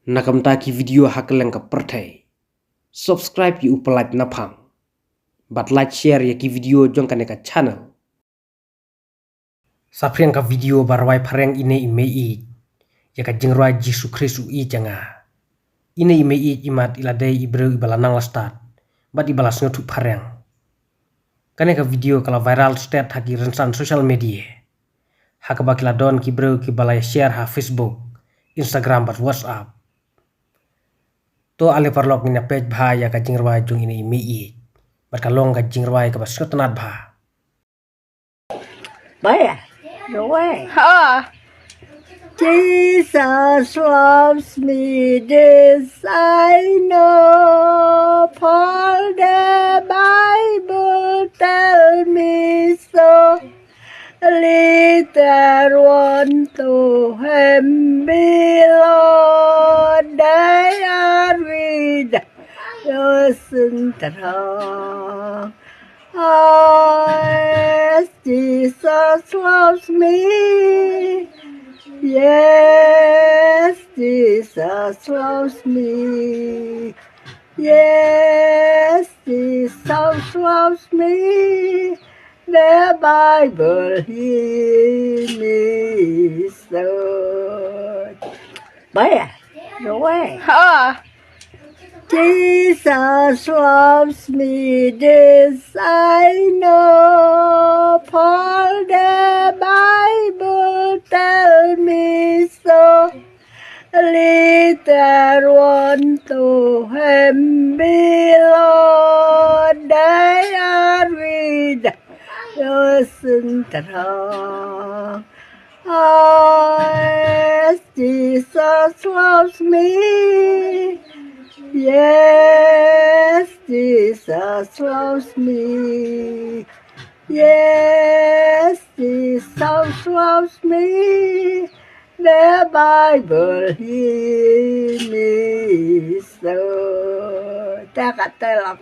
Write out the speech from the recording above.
nakamtaki video hakeleng ka perthai subscribe yu Pyllait Naphang but like share ya ki video jong ka channel sapriang ka video barwai phareng ine Meiieid ya ka jingrwai Jisu Kristu i janga ine Meiieid imat iladei ibreu ibalanang lastat bat ibalas ngotu phareng kane ka video kala viral stat haki rensan social media hakabakila don ki breu ki balai share ha Facebook Instagram bat WhatsApp to ale parlok ni na page bha ya ka jingrwai jong ini Meiieid bat kalong ka jingrwai ka basyotanat bha Meiieid, no way. Ah, Jesus loves me, this I know. For the Bible tell me so. Little one to him below, they are with your strong. Yes, Jesus loves me. Yes, Jesus loves me. Yes, Jesus loves me. The Bible hears me so. Meiieid, no way. ah, Jesus loves me, this I know. For the Bible tell me so. Little one to him below, they are with your strong. Yes, Jesus loves me. Yes, Jesus loves me. Yes, Jesus loves me. The Bible hears me so. Teka, tela,